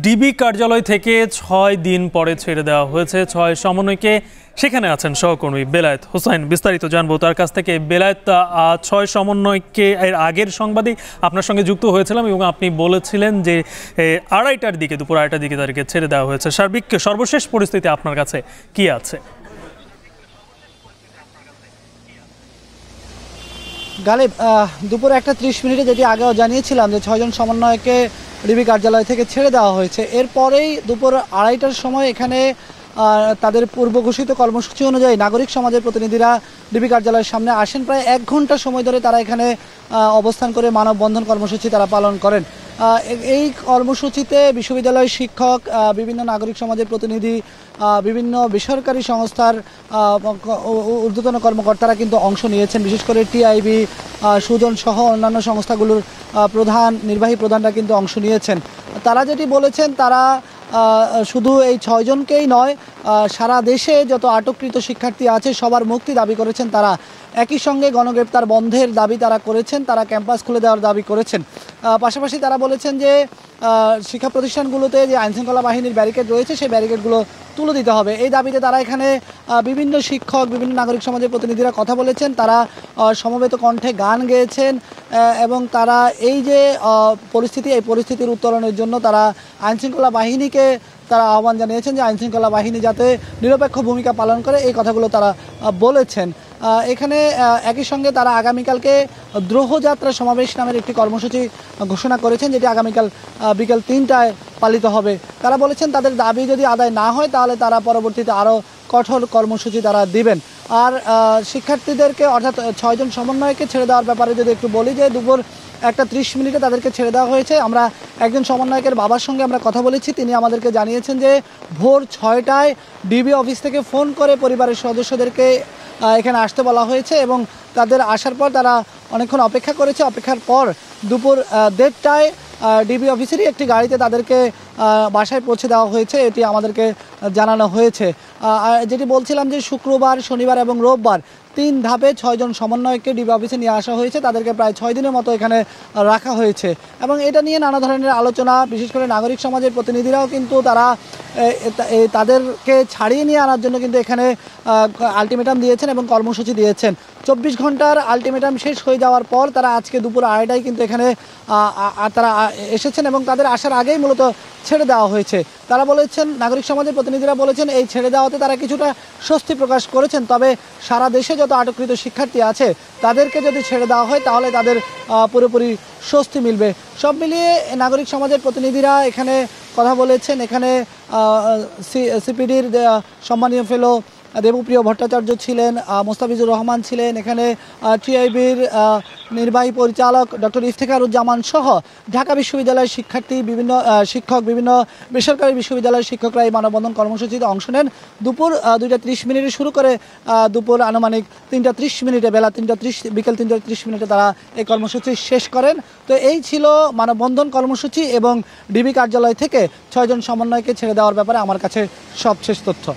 DB কার্যালয় থেকে ৬ দিন পরে ছেড়ে দেওয়া হয়েছে ৬ সমন্বয়কে। সেখানে আছেন সহকর্মী বেলায়েত হোসাইন, বিস্তারিত জানবো তার কাছ থেকে। বেলায়েত, ৬ সমন্বয়কে এর আগের সংবাদে আপনার সঙ্গে যুক্ত হয়েছিলাম এবং আপনি বলেছিলেন যে দুপুর ২:৩০টার দিকে তাদেরকে ছেড়ে দেওয়া হয়েছে। সার্বিক সর্বশেষ পরিস্থিতি আপনার কাছে কি আছে? গালিব, দুপুর ১:৩০ যেটি আগেও জানিয়েছিলাম যে ৬ জন সমন্বয়কে ডিবি কার্যালয় থেকে ছেড়ে দেওয়া হয়েছে। এরপরেই দুপুর ২:৩০টার সময় এখানে তাদের পূর্ব ঘোষিত কর্মসূচি অনুযায়ী নাগরিক সমাজের প্রতিনিধিরা ডিবি কার্যালয়ের সামনে আসেন। প্রায় ১ ঘন্টা সময় ধরে তারা এখানে অবস্থান করে মানববন্ধন কর্মসূচি তারা পালন করেন। এই কর্মসূচিতে বিশ্ববিদ্যালয়ের শিক্ষক, বিভিন্ন নাগরিক সমাজের প্রতিনিধি, বিভিন্ন বেসরকারি সংস্থার ঊর্ধ্বতন কর্মকর্তারা কিন্তু অংশ নিয়েছেন। বিশেষ করে টিআইবি, সুজন সহ অন্যান্য সংস্থাগুলোর নির্বাহী প্রধানরা কিন্তু অংশ নিয়েছেন। তারা যেটি বলেছেন, তারা শুধু এই ৬ জনকেই নয়, সারা দেশে যত আটককৃত শিক্ষার্থী আছে সবার মুক্তি দাবি করেছেন তারা। একই সঙ্গে গণগ্রেপ্তার বন্ধের দাবি তারা করেছেন, তারা ক্যাম্পাস খুলে দেওয়ার দাবি করেছেন। পাশাপাশি তারা বলেছেন যে শিক্ষা প্রতিষ্ঠানগুলোতে যে আইনশৃঙ্খলা বাহিনীর ব্যারিকেড রয়েছে সেই ব্যারিকেডগুলো তুলে দিতে হবে। এই দাবিতে তারা এখানে বিভিন্ন শিক্ষক, বিভিন্ন নাগরিক সমাজের প্রতিনিধিরা কথা বলেছেন। তারা সমবেত কণ্ঠে গান গেয়েছেন এবং তারা এই যে এই পরিস্থিতির উত্তরণের জন্য তারা আইনশৃঙ্খলা বাহিনীকে তারা আহ্বান জানিয়েছেন যে আইনশৃঙ্খলা বাহিনী যাতে নিরপেক্ষ ভূমিকা পালন করে, এই কথাগুলো তারা বলেছেন। এখানে একই সঙ্গে তারা আগামীকালকে দ্রোহযাত্রা সমাবেশ নামের একটি কর্মসূচি ঘোষণা করেছেন, যেটি আগামীকাল বিকেল ৩টায় পালিত হবে। তারা বলেছেন তাদের দাবি যদি আদায় না হয় তাহলে তারা পরবর্তীতে আরও কঠোর কর্মসূচি তারা দিবেন। আর শিক্ষার্থীদেরকে অর্থাৎ ৬ জন সমন্বয়কে ছেড়ে দেওয়ার ব্যাপারে যদি একটু বলি, যে দুপুর ১:৩০ তাদেরকে ছেড়ে দেওয়া হয়েছে। আমরা একজন সমন্বয়কের বাবার সঙ্গে আমরা কথা বলেছি, তিনি আমাদেরকে জানিয়েছেন যে ভোর ৬টায় ডিবি অফিস থেকে ফোন করে পরিবারের সদস্যদেরকে এখানে আসতে বলা হয়েছে এবং তাদের আসার পর তারা অনেকক্ষণ অপেক্ষা করেছে। অপেক্ষার পর দুপুর ১:৩০টায় ডিবি অফিসেরই একটি গাড়িতে তাদেরকে বাসায় পৌঁছে দেওয়া হয়েছে, এটি আমাদেরকে জানানো হয়েছে। যেটি বলছিলাম যে শুক্রবার, শনিবার এবং রোববার ৩ ধাপে ৬ জন সমন্বয়কে ডিবি অফিসে নিয়ে আসা হয়েছে। তাদেরকে প্রায় ৬ দিনের মতো এখানে রাখা হয়েছে এবং এটা নিয়ে নানা ধরনের আলোচনা, বিশেষ করে নাগরিক সমাজের প্রতিনিধিরাও কিন্তু তারা তাদেরকে ছাড়িয়ে নিয়ে আনার জন্য কিন্তু এখানে আলটিমেটাম দিয়েছেন এবং কর্মসূচি দিয়েছেন। ২৪ ঘন্টার আলটিমেটাম শেষ হয়ে যাওয়ার পর তারা আজকে দুপুর ২:৩০টায় কিন্তু এখানে তারা এসেছেন এবং তাদের আসার আগেই মূলত ছেড়ে দেওয়া হয়েছে। তারা বলেছেন, নাগরিক সমাজের প্রতিনিধিরা বলেছেন এই ছেড়ে দেওয়াতে তারা কিছুটা স্বস্তি প্রকাশ করেছেন, তবে সারা দেশে যত আটককৃত শিক্ষার্থী আছে তাদেরকে যদি ছেড়ে দেওয়া হয় তাহলে তাদের পুরোপুরি স্বস্তি মিলবে। সব মিলিয়ে নাগরিক সমাজের প্রতিনিধিরা এখানে কথা বলেছেন। এখানে সিপিডির সম্মানীয় ফেলো দেবপ্রিয় ভট্টাচার্য ছিলেন, মোস্তাফিজুর রহমান ছিলেন, এখানে টিআইবির নির্বাহী পরিচালক ডক্টর ইফতেখারুজ্জামান সহ ঢাকা বিশ্ববিদ্যালয়ের বিভিন্ন শিক্ষক, বিভিন্ন বেসরকারি বিশ্ববিদ্যালয়ের শিক্ষকরা এই মানববন্ধন কর্মসূচিতে অংশ নেন। দুপুর ২:৩০ শুরু করে দুপুর আনুমানিক ৩:৩০ বিকেল ৩:৩০ তারা এই কর্মসূচি শেষ করেন। তো এই ছিল মানববন্ধন কর্মসূচি এবং ডিবি কার্যালয় থেকে ৬ জন সমন্বয়কে ছেড়ে দেওয়ার ব্যাপারে আমার কাছে সবশেষ তথ্য।